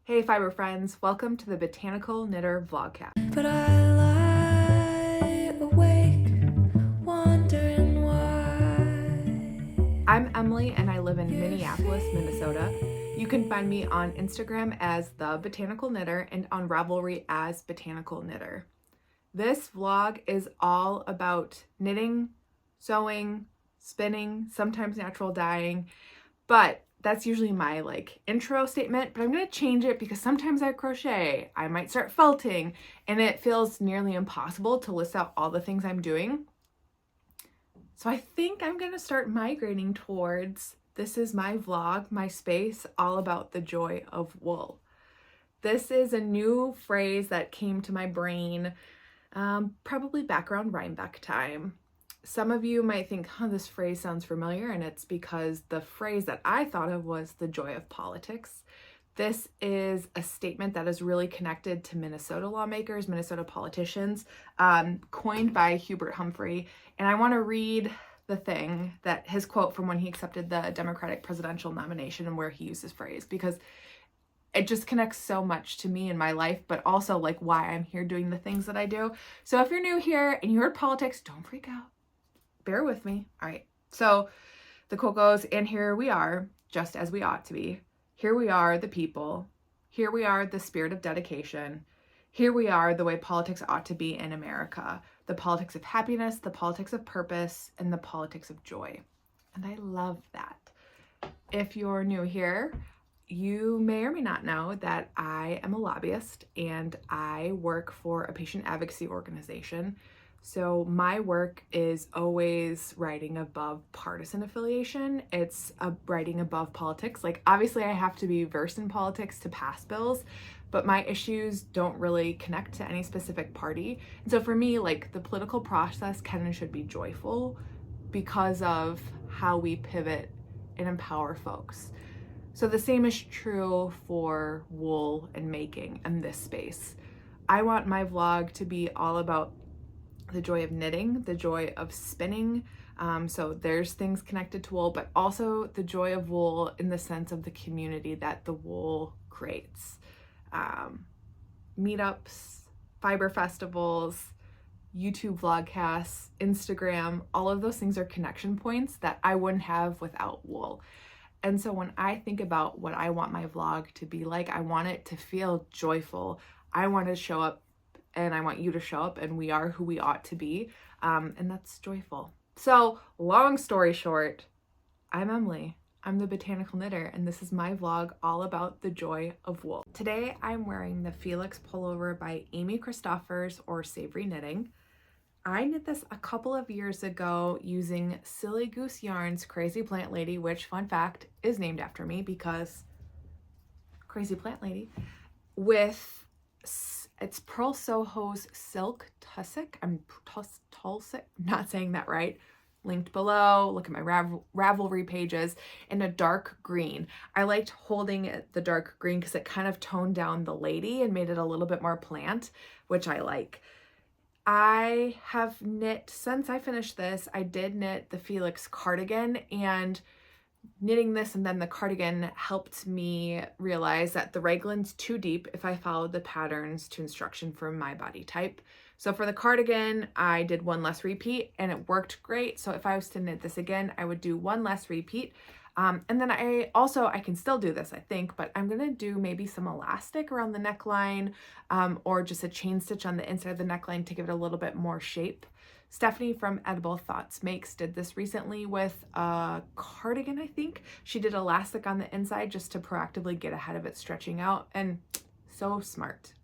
Hey fiber friends, welcome to the Botanical Knitter Vlogcast. But I lie awake, wondering why. I'm Emily and I live in Minneapolis, Minnesota. You can find me on Instagram as The Botanical Knitter and on Ravelry as Botanical Knitter. This vlog is all about knitting, sewing, spinning, sometimes natural dyeing, but that's usually my intro statement, but I'm going to change it because sometimes I crochet, I might start felting, and it feels nearly impossible to list out all the things I'm doing. So I think I'm going to start migrating towards this is my vlog, my space, all about the joy of wool. This is a new phrase that came to my brain probably back around Rhinebeck time. Some of you might think, this phrase sounds familiar, and it's because the phrase that I thought of was the joy of politics. This is a statement that is really connected to Minnesota lawmakers, Minnesota politicians, coined by Hubert Humphrey. And I want to read the thing that his quote from when he accepted the Democratic presidential nomination and where he used this phrase, because it just connects so much to me in my life, but also why I'm here doing the things that I do. So if you're new here and you heard politics, don't freak out. Bear with me. All right. So the quote goes, and here we are, just as we ought to be. Here we are, the people. Here we are, the spirit of dedication. Here we are, the way politics ought to be in America. The politics of happiness, the politics of purpose, and the politics of joy. And I love that. If you're new here, you may or may not know that I am a lobbyist and I work for a patient advocacy organization. So my work is always writing above partisan affiliation. It's writing above politics. Obviously I have to be versed in politics to pass bills, but my issues don't really connect to any specific party. And so for me, the political process can and should be joyful because of how we pivot and empower folks. So the same is true for wool and making in this space. I want my vlog to be all about the joy of knitting, the joy of spinning. So there's things connected to wool, but also the joy of wool in the sense of the community that the wool creates. Meetups, fiber festivals, YouTube vlogcasts, Instagram, all of those things are connection points that I wouldn't have without wool. And so when I think about what I want my vlog to be like, I want it to feel joyful. I want to show up and I want you to show up and we are who we ought to be. And that's joyful. So long story short, I'm Emily. I'm the Botanical Knitter and this is my vlog all about the joy of wool. Today I'm wearing the Felix Pullover by Amy Christoffers or Savory Knitting. I knit this a couple of years ago using Silly Goose Yarn's Crazy Plant Lady, which, fun fact, is named after me because Crazy Plant Lady, with it's Purl Soho's Silk Tussock. Tussock, not saying that right. Linked below. Look at my Ravelry pages in a dark green. I liked holding the dark green because it kind of toned down the lady and made it a little bit more plant, which I like. I have knit, since I finished this, I did knit the Felix cardigan, and knitting this and then the cardigan helped me realize that the raglan's too deep if I followed the patterns to instruction for my body type. So for the cardigan, I did one less repeat and it worked great. So if I was to knit this again, I would do one less repeat. And then I can still do this, I think, but I'm gonna do maybe some elastic around the neckline or just a chain stitch on the inside of the neckline to give it a little bit more shape. Stephanie from Edible Thoughts Makes did this recently with a cardigan, I think. She did elastic on the inside just to proactively get ahead of it stretching out, and so smart.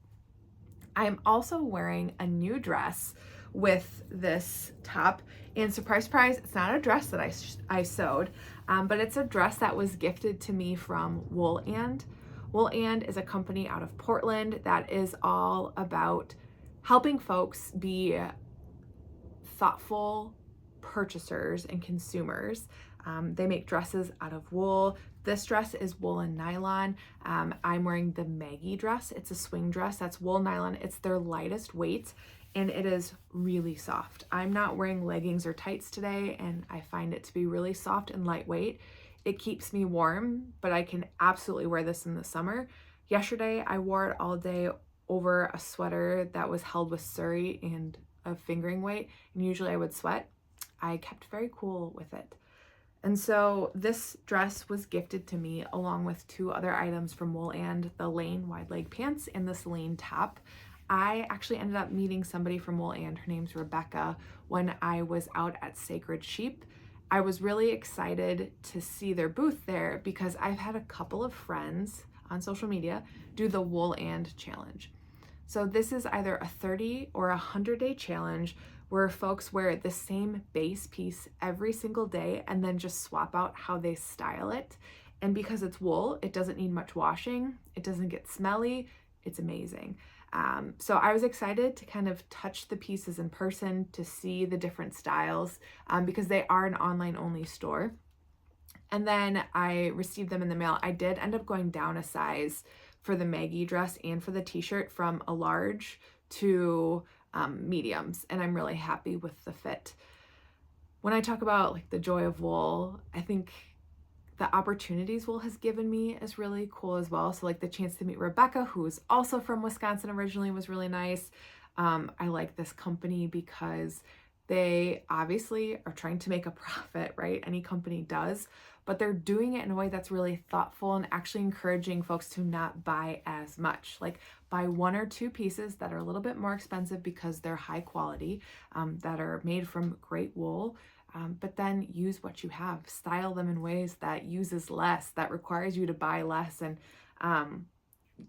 I am also wearing a new dress with this top, and surprise, surprise, it's not a dress that I sewed, but it's a dress that was gifted to me from Wool And. Wool And is a company out of Portland that is all about helping folks be thoughtful purchasers and consumers. They make dresses out of wool. This dress is wool and nylon. I'm wearing the Maggie dress. It's a swing dress. That's wool nylon. It's their lightest weight and it is really soft. I'm not wearing leggings or tights today and I find it to be really soft and lightweight. It keeps me warm, but I can absolutely wear this in the summer. Yesterday, I wore it all day over a sweater that was held with suri and a fingering weight, and usually I would sweat. I kept very cool with it. And so this dress was gifted to me along with 2 other items from Wool and the Lane wide leg pants and the Celine top. I actually ended up meeting somebody from Wool and her name's Rebecca when I was out at Sacred Sheep. I was really excited to see their booth there because I've had a couple of friends on social media do the Wool and challenge. So this is either a 30 or a 100-day challenge where folks wear the same base piece every single day and then just swap out how they style it. And because it's wool, it doesn't need much washing. It doesn't get smelly. It's amazing. So I was excited to kind of touch the pieces in person, to see the different styles, because they are an online only store. And then I received them in the mail. I did end up going down a size for the Maggie dress and for the t-shirt from a large to mediums, and I'm really happy with the fit. When I talk about like the joy of wool, I think the opportunities wool has given me is really cool as well. So like the chance to meet Rebecca, who's also from Wisconsin originally, was really nice. I like this company because they obviously are trying to make a profit, right? Any company does, but they're doing it in a way that's really thoughtful and actually encouraging folks to not buy as much. Like buy 1 or 2 pieces that are a little bit more expensive because they're high quality, that are made from great wool, but then use what you have. Style them in ways that uses less, that requires you to buy less. And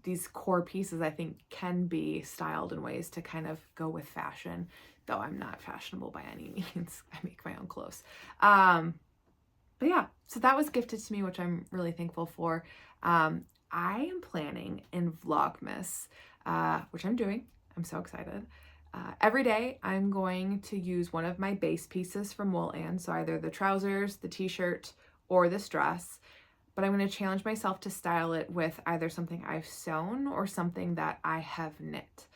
these core pieces, I think, can be styled in ways to kind of go with fashion, though I'm not fashionable by any means. I make my own clothes. But yeah, so that was gifted to me, which I'm really thankful for. I am planning in Vlogmas, which I'm doing. I'm so excited. Every day I'm going to use one of my base pieces from Wool and, so either the trousers, the t-shirt, or this dress. But I'm going to challenge myself to style it with either something I've sewn or something that I have knit.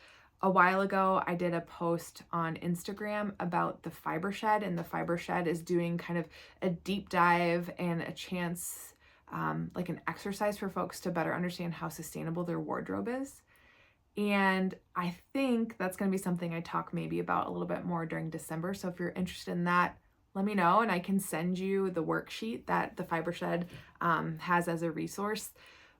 A while ago, I did a post on Instagram about the Fiber Shed, and the Fiber Shed is doing kind of a deep dive and a chance, like an exercise for folks to better understand how sustainable their wardrobe is. And I think that's going to be something I talk maybe about a little bit more during December. So if you're interested in that, let me know, and I can send you the worksheet that the Fiber Shed has as a resource.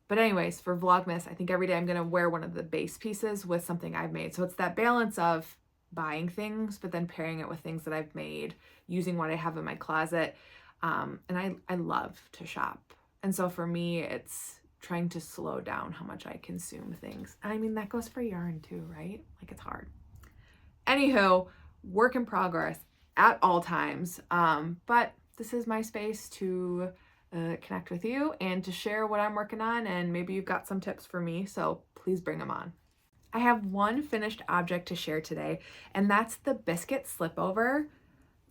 But anyways, for Vlogmas, I think every day I'm going to wear one of the base pieces with something I've made. So it's that balance of buying things, but then pairing it with things that I've made, using what I have in my closet. And I love to shop. And so for me, it's trying to slow down how much I consume things. I mean, that goes for yarn too, right? Like, it's hard. Anywho, work in progress at all times. But this is my space to connect with you and to share what I'm working on, and maybe you've got some tips for me, so please bring them on. I have one finished object to share today, and that's the Biscuit Slipover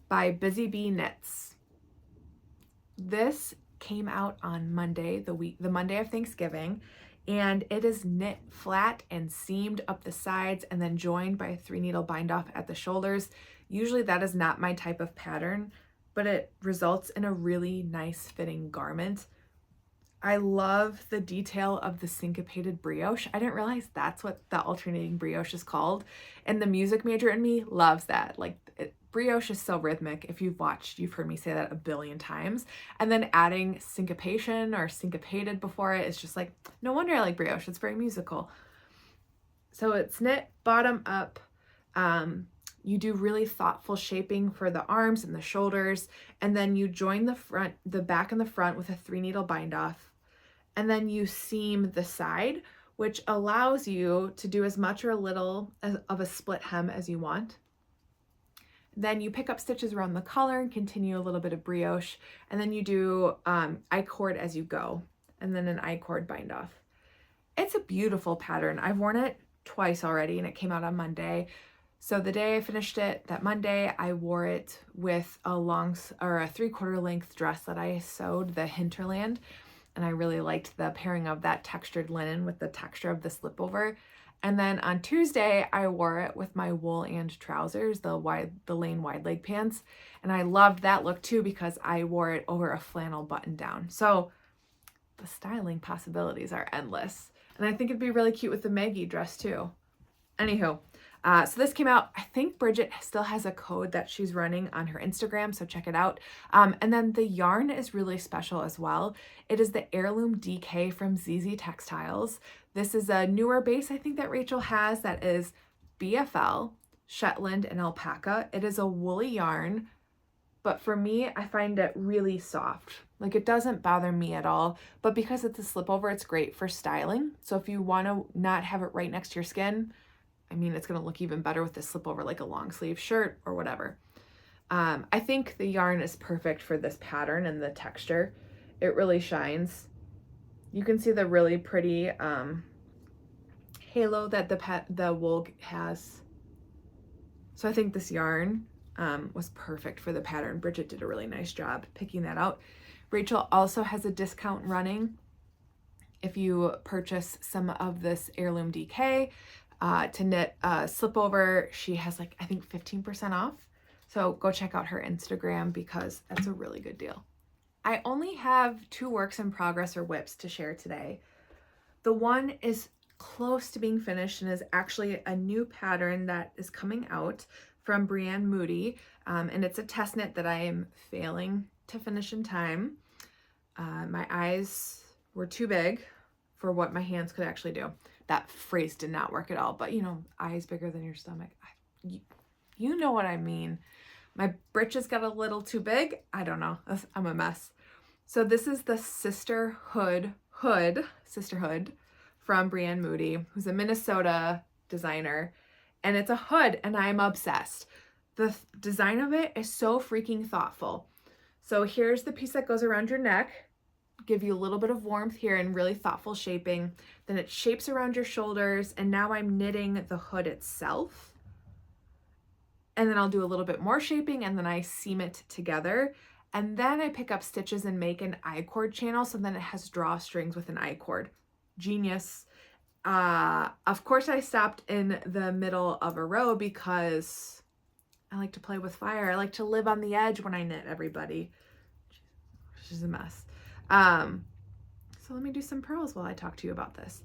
by BZBee Knits. This came out on Monday, the Monday of Thanksgiving, and it is knit flat and seamed up the sides and then joined by a 3-needle bind off at the shoulders. Usually that is not my type of pattern, but it results in a really nice fitting garment. I love the detail of the syncopated brioche. I didn't realize that's what the alternating brioche is called. And the music major in me loves that. Like, brioche is so rhythmic. If you've watched, you've heard me say that a billion times. And then adding syncopation or syncopated before it is just like, no wonder I like brioche. It's very musical. So it's knit bottom up. You do really thoughtful shaping for the arms and the shoulders, and then you join the back and the front with a 3-needle bind off, and then you seam the side, which allows you to do as much or a little of a split hem as you want. Then you pick up stitches around the collar and continue a little bit of brioche, and then you do I-cord as you go, and then an I-cord bind off. It's a beautiful pattern. I've worn it twice already, and it came out on Monday. So the day I finished it, that Monday, I wore it with a 3/4 length dress that I sewed, the Hinterland, and I really liked the pairing of that textured linen with the texture of the slipover. And then on Tuesday, I wore it with my wool and trousers, the Lane wide leg pants, and I loved that look too because I wore it over a flannel button down. So the styling possibilities are endless. And I think it'd be really cute with the Maggie dress too. Anywho, so this came out, I think Bridget still has a code that she's running on her Instagram, so check it out. And then the yarn is really special as well. It is the Heirloom DK from ZZ Textiles. This is a newer base I think that Rachel has that is BFL, Shetland, and Alpaca. It is a woolly yarn, but for me, I find it really soft. Like, it doesn't bother me at all, but because it's a slipover, it's great for styling. So if you want to not have it right next to your skin, I mean, it's going to look even better with this slipover, like a long sleeve shirt or whatever. I think the yarn is perfect for this pattern and the texture. It really shines. You can see the really pretty halo that the wool has. So I think this yarn was perfect for the pattern. Bridget did a really nice job picking that out. Rachel also has a discount running. If you purchase some of this Heirloom DK to knit a slipover, she has like, I think 15% off. So go check out her Instagram because that's a really good deal. I only have 2 works in progress or whips to share today. The one is close to being finished and is actually a new pattern that is coming out from Brianne Moody, and it's a test knit that I am failing to finish in time. My eyes were too big for what my hands could actually do. That phrase did not work at all, but you know, eyes bigger than your stomach. You know what I mean. My britches got a little too big. I don't know. I'm a mess. So this is the Sisterhood from Brianne Moody, who's a Minnesota designer. And it's a hood, and I'm obsessed. The design of it is so freaking thoughtful. So here's the piece that goes around your neck, give you a little bit of warmth here and really thoughtful shaping. Then it shapes around your shoulders, and now I'm knitting the hood itself. And then I'll do a little bit more shaping, and then I seam it together. And then I pick up stitches and make an I-cord channel, so then it has drawstrings with an I-cord. Genius. Of course I stopped in the middle of a row because I like to play with fire. I like to live on the edge when I knit, everybody. She's a mess. So let me do some purls while I talk to you about this.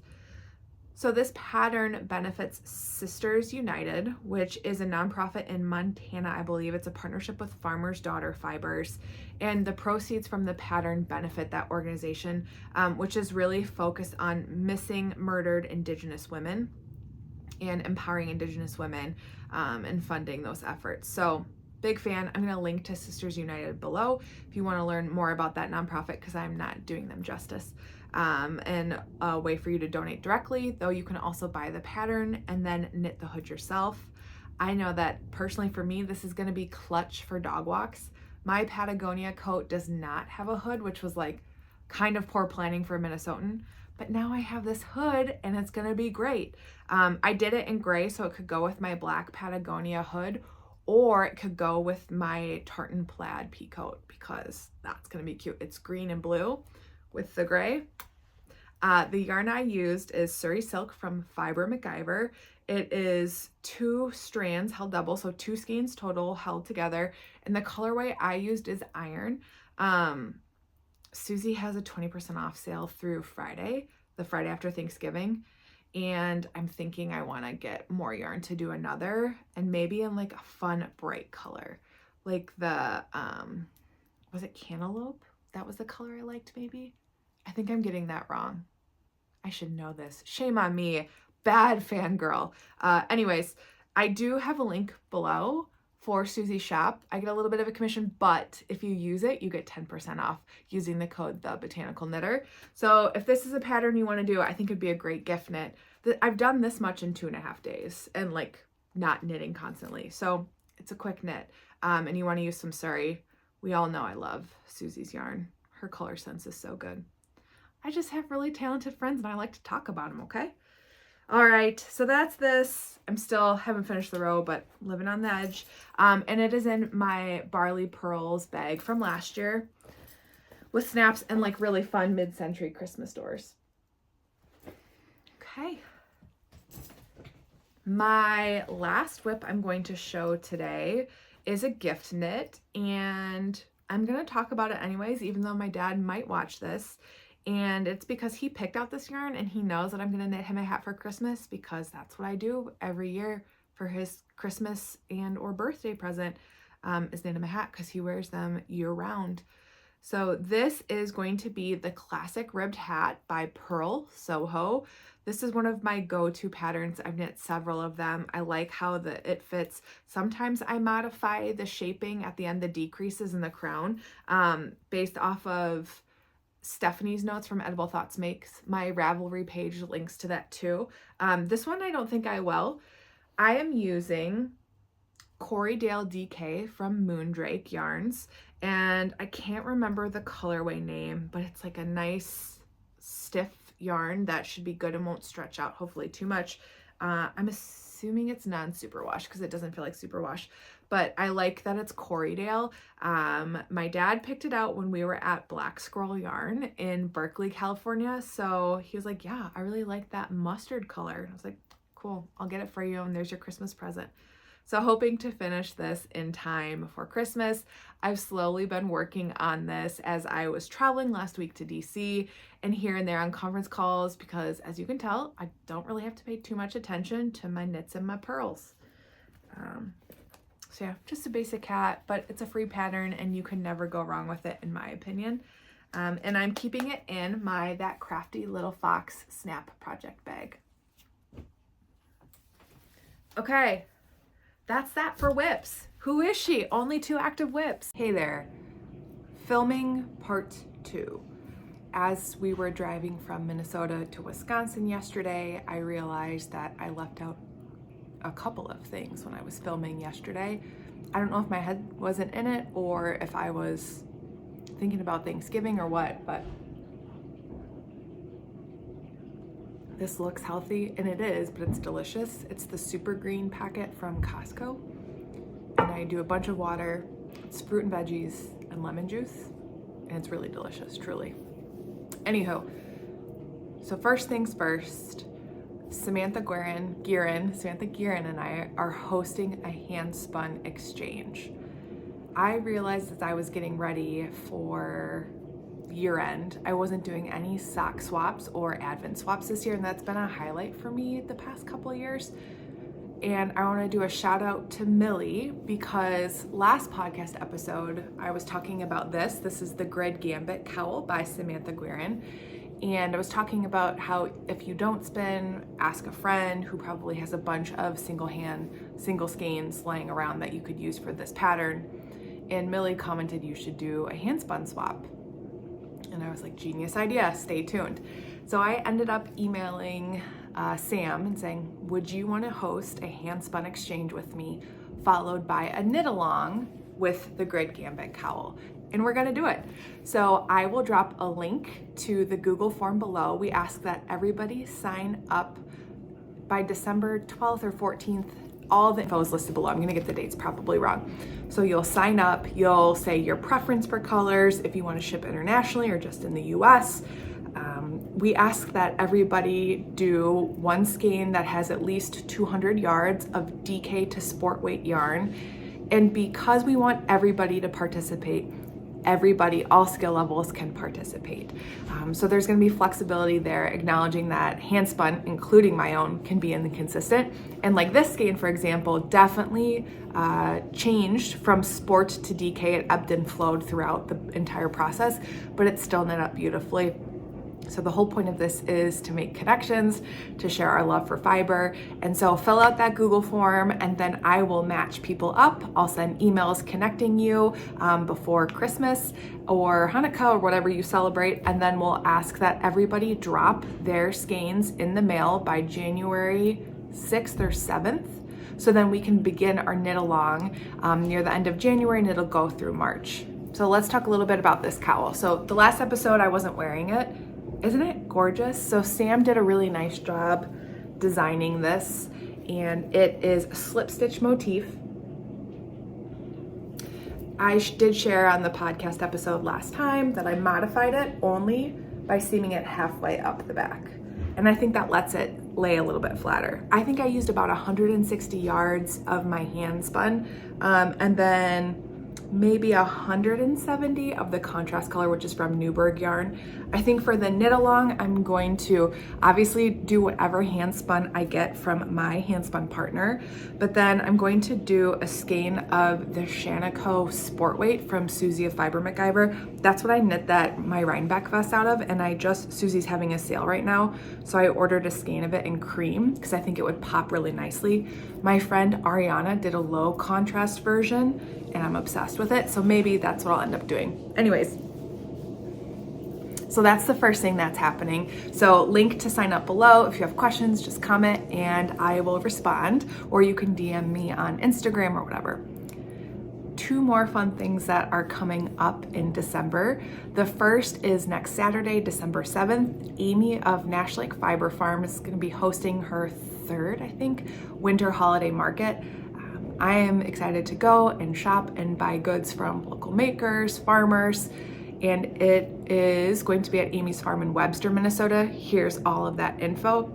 So this pattern benefits Sisters United, which is a nonprofit in Montana, I believe. It's a partnership with Farmer's Daughter Fibers, and the proceeds from the pattern benefit that organization, which is really focused on missing, murdered Indigenous women and empowering Indigenous women and funding those efforts. So big fan. I'm going to link to Sisters United below if you want to learn more about that nonprofit, because I'm not doing them justice. And a way for you to donate directly, though you can also buy the pattern and then knit the hood yourself. I know that personally for me, this is going to be clutch for dog walks. My Patagonia coat does not have a hood, which was like kind of poor planning for a Minnesotan, but now I have this hood and it's going to be great. I did it in gray so it could go with my black Patagonia hood, or it could go with my tartan plaid pea coat because that's going to be cute. It's green and blue with the gray. The yarn I used is Surrey Silk from Fiber MacGyver. It is 2 strands held double, so 2 skeins total held together. And the colorway I used is iron. Susie has a 20% off sale through Friday, the Friday after Thanksgiving. And I'm thinking I want to get more yarn to do another, and maybe in like a fun bright color. Like the, was it cantaloupe? That was the color I liked maybe? I think I'm getting that wrong. I should know this. Shame on me. Bad fangirl. Anyways, I do have a link below for Susie's shop. I get a little bit of a commission, but if you use it, you get 10% off using the code The Botanical Knitter. So if this is a pattern you want to do, I think it'd be a great gift knit. I've done this much in 2.5 days and like not knitting constantly. So it's a quick knit. And you want to use some Surrey. We all know I love Susie's yarn. Her color sense is so good. I just have really talented friends and I like to talk about them, okay? All right, so that's this. I'm still haven't finished the row, but living on the edge. And it is in my Barley Pearls bag from last year with snaps and like really fun mid-century Christmas doors. Okay. My last whip I'm going to show today is a gift knit, and I'm going to talk about it anyways, even though my dad might watch this. And it's because he picked out this yarn and he knows that I'm going to knit him a hat for Christmas, because that's what I do every year for his Christmas and or birthday present, is knit him a hat, because he wears them year round. So this is going to be the classic ribbed hat by Purl, Soho. This is one of my go-to patterns. I've knit several of them. I like how it fits. Sometimes I modify the shaping at the end, the decreases in the crown, based off of Stephanie's notes from Edible Thoughts Makes. My Ravelry page links to that too. This one I don't think I will. I am using Corriedale DK from Moondrake yarns, and I can't remember the colorway name, but it's like a nice stiff yarn that should be good and won't stretch out hopefully too much. I'm assuming it's non-superwash because it doesn't feel like superwash, but I like that it's Corriedale. My dad picked it out when we were at Black Squirrel Yarn in Berkeley, California. So he was like, yeah, I really like that mustard color. I was like, cool, I'll get it for you, and there's your Christmas present. So hoping to finish this in time for Christmas. I've slowly been working on this as I was traveling last week to DC and here and there on conference calls, because as you can tell, I don't really have to pay too much attention to my knits and my purls. So yeah, just a basic hat, but it's a free pattern and you can never go wrong with it in my opinion. And I'm keeping it in my That Crafty Little Fox Snap project bag. Okay, that's that for whips. Who is she? Only 2 active whips. Hey there, filming part 2. As we were driving from Minnesota to Wisconsin yesterday, I realized that I left out a couple of things when I was filming yesterday. I don't know if my head wasn't in it or if I was thinking about Thanksgiving or what, but this looks healthy, and it is, but it's delicious. It's the super green packet from Costco, and I do a bunch of water. It's fruit and veggies and lemon juice, and it's really delicious, truly. Anywho, so first things first, Samantha Guerin and I are hosting a Handspun Exchange. I realized as I was getting ready for year end, I wasn't doing any sock swaps or advent swaps this year, and that's been a highlight for me the past couple of years. And I want to do a shout out to Millie, because last podcast episode I was talking about this. This is the Grid Gambit Cowl by Samantha Guerin. And I was talking about how if you don't spin, ask a friend who probably has a bunch of single skeins laying around that you could use for this pattern. And Millie commented you should do a handspun swap. And I was like, genius idea, stay tuned. So I ended up emailing Sam and saying, would you want to host a Handspun Exchange with me, followed by a knit along with the Grid Gambit Cowl? And we're gonna do it. So I will drop a link to the Google form below. We ask that everybody sign up by December 12th or 14th. All the info is listed below. I'm gonna get the dates probably wrong. So you'll sign up, you'll say your preference for colors, if you wanna ship internationally or just in the US. We ask that everybody do one skein that has at least 200 yards of DK to sport weight yarn. And because we want everybody to participate, everybody, all skill levels can participate. So there's gonna be flexibility there, acknowledging that handspun, including my own, can be inconsistent. And like this skein, for example, definitely changed from sport to DK. It ebbed and flowed throughout the entire process, but it still knit up beautifully. So the whole point of this is to make connections, to share our love for fiber. And so fill out that Google form, and then I will match people up. I'll send emails connecting you before Christmas or Hanukkah or whatever you celebrate. And then we'll ask that everybody drop their skeins in the mail by January 6th or 7th. So then we can begin our knit along near the end of January, and it'll go through March. So let's talk a little bit about this cowl. So the last episode I wasn't wearing it. Isn't it gorgeous? So Sam did a really nice job designing this, and it is a slip stitch motif. I did share on the podcast episode last time that I modified it only by seaming it halfway up the back. And I think that lets it lay a little bit flatter. I think I used about 160 yards of my hand spun, and then maybe 170 of the contrast color, which is from Newburgh yarn. I think for the knit along, I'm going to obviously do whatever hand spun I get from my hand spun partner, but then I'm going to do a skein of the Shanaco Sport Weight from Susie of Fiber MacGyver. That's what I knit my Rhinebeck vest out of, and Susie's having a sale right now, so I ordered a skein of it in cream because I think it would pop really nicely. My friend Ariana did a low contrast version, and I'm obsessed with it, so maybe that's what I'll end up doing. Anyways, so that's the first thing that's happening. So link to sign up below. If you have questions, just comment and I will respond, or you can DM me on Instagram or whatever. Two more fun things that are coming up in December. The first is next Saturday, December 7th. Amy of Nash Lake Fiber Farm is going to be hosting her third, I think, winter holiday market. I am excited to go and shop and buy goods from local makers, farmers, and it is going to be at Amy's Farm in Webster, Minnesota. Here's all of that info.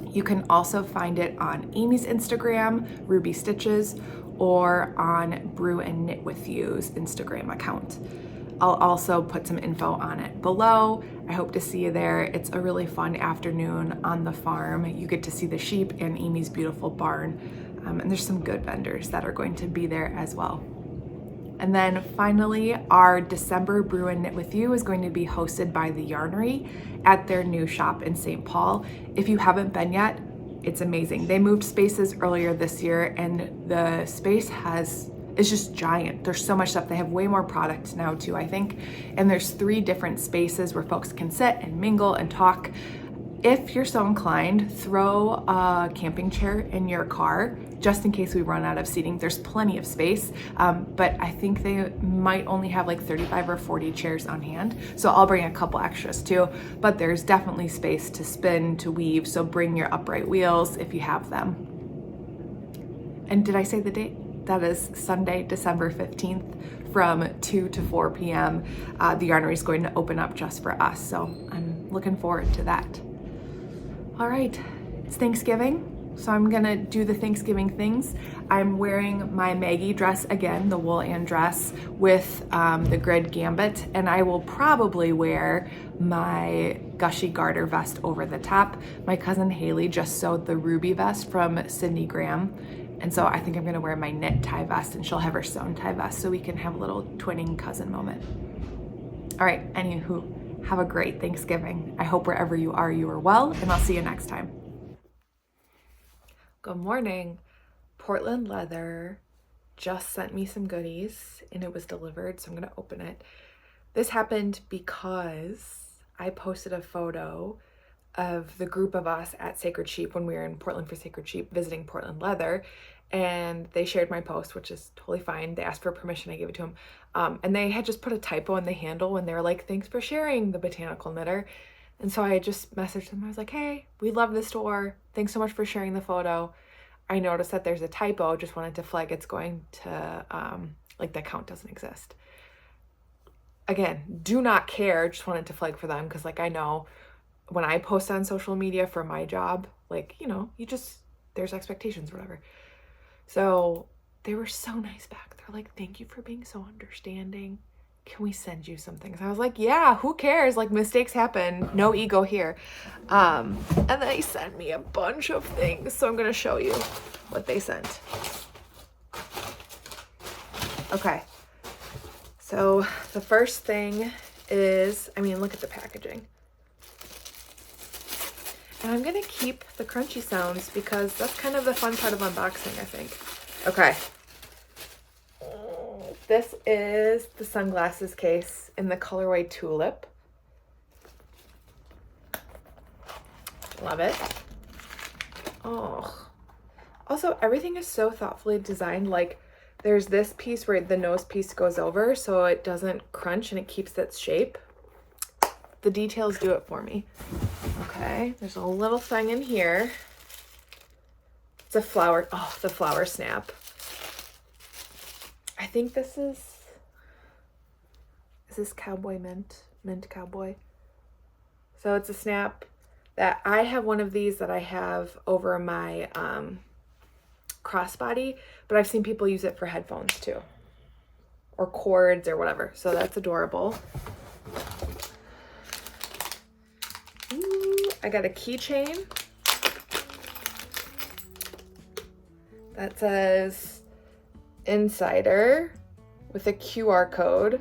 You can also find it on Amy's Instagram, Ruby Stitches, or on Brew and Knit with You's Instagram account. I'll also put some info on it below. I hope to see you there. It's a really fun afternoon on the farm. You get to see the sheep and Amy's beautiful barn. And there's some good vendors that are going to be there as well. And then finally, our December Brew and Knit with You is going to be hosted by the Yarnery at their new shop in St. Paul. If you haven't been yet, it's amazing. They moved spaces earlier this year and the space is just giant. There's so much stuff. They have way more product now too, I think. And there's 3 different spaces where folks can sit and mingle and talk. If you're so inclined, throw a camping chair in your car just in case we run out of seating. There's plenty of space, but I think they might only have like 35 or 40 chairs on hand. So I'll bring a couple extras too, but there's definitely space to spin, to weave. So bring your upright wheels if you have them. And did I say the date? That is Sunday, December 15th from 2 to 4 p.m. The Yarnery is going to open up just for us. So I'm looking forward to that. All right, it's Thanksgiving, so I'm gonna do the Thanksgiving things. I'm wearing my Maggie dress again, the wool and dress with the Grid Gambit, and I will probably wear my Gushy Garter vest over the top. My cousin Haley just sewed the Ruby vest from Cindy Graham, and so I think I'm gonna wear my knit tie vest and she'll have her sewn tie vest so we can have a little twinning cousin moment. All right, anywho. Have a great Thanksgiving. I hope wherever you are well, and I'll see you next time. Good morning. Portland Leather just sent me some goodies and it was delivered, so I'm gonna open it. This happened because I posted a photo of the group of us at Sacred Sheep when we were in Portland for Sacred Sheep visiting Portland Leather, and they shared my post, which is totally fine. They asked for permission, I gave it to them. And they had just put a typo in the handle and they were like, thanks for sharing, the Botanical Knitter. And so I just messaged them. I was like, hey, we love the store. Thanks so much for sharing the photo. I noticed that there's a typo. Just wanted to flag it's going to, like the account doesn't exist. Again, do not care. Just wanted to flag for them because like I know when I post on social media for my job, like, you know, there's expectations or whatever. So they were so nice back. They're like, thank you for being so understanding. Can we send you some things? I was like, yeah, who cares? Like mistakes happen. No ego here. And they sent me a bunch of things. So I'm going to show you what they sent. Okay. So the first thing is, I mean, look at the packaging. And I'm going to keep the crunchy sounds because that's kind of the fun part of unboxing, I think. Okay. This is the sunglasses case in the colorway Tulip. Love it. Oh. Also, everything is so thoughtfully designed. Like, there's this piece where the nose piece goes over so it doesn't crunch and it keeps its shape. The details do it for me. Okay, there's a little thing in here. It's a flower. Oh, the flower snap. I think this is this Cowboy Mint Cowboy? So it's a snap that I have one of these that I have over my crossbody, but I've seen people use it for headphones too. or cords or whatever. So that's adorable. Ooh, I got a keychain that says Insider with a QR code.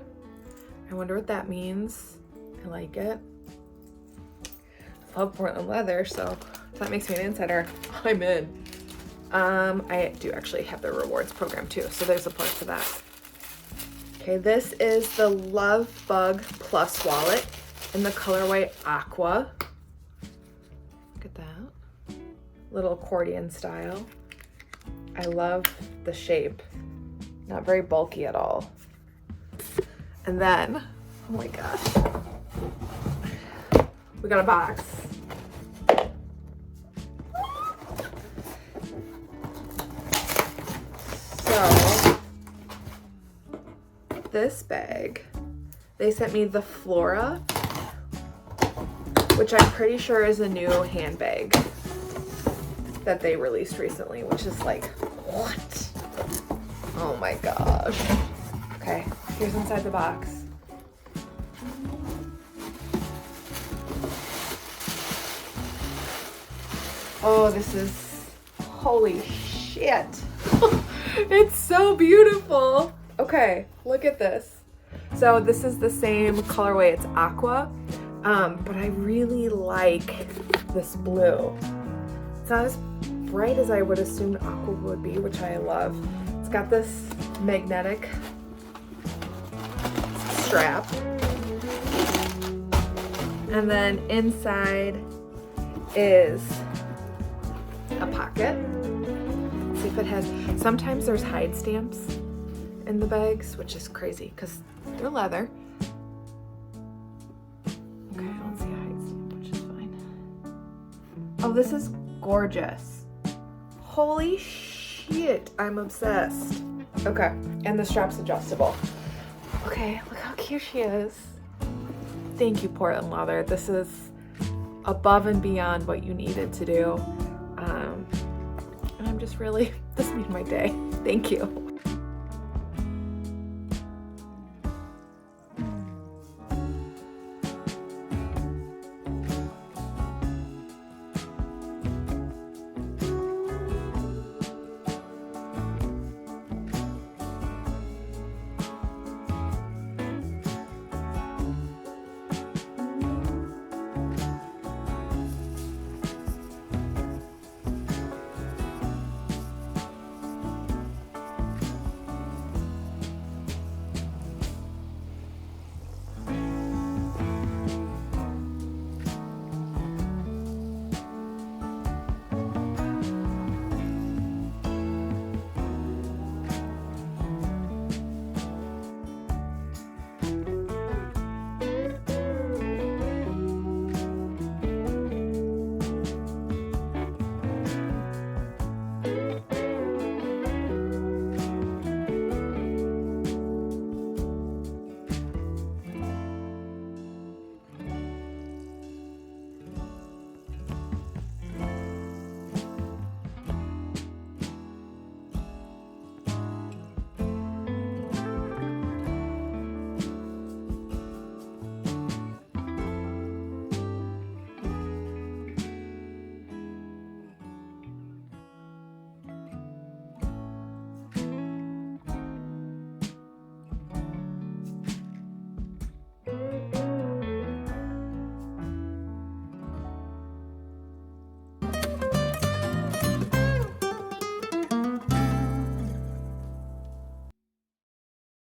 I wonder what that means. I like it. I love Portland leather, so if that makes me an insider, I'm in. I do actually have the rewards program too, so there's a plus to that. Okay, this is the Love Bug Plus wallet in the colorway Aqua. Look at that. Little accordion style. I love the shape. Not very bulky at all. And then, oh my gosh, we got a box. So, this bag, they sent me the Flora, which I'm pretty sure is a new handbag that they released recently, which is like, what? Oh my gosh. Okay, here's inside the box. Oh, this is, holy shit. It's so beautiful. Okay, look at this. So this is the same colorway, it's Aqua, but I really like this blue. It's not as bright as I would assume Aqua would be, which I love. It's got this magnetic strap. And then inside is a pocket. See if it has, sometimes there's hide stamps in the bags, which is crazy because they're leather. Okay, I don't see a hide stamp, which is fine. Oh, this is gorgeous. Holy shit, I'm obsessed. Okay, and the strap's adjustable. Okay, look how cute she is. Thank you, Portland Leather. This is above and beyond what you needed to do. And I'm just really, this made my day. Thank you.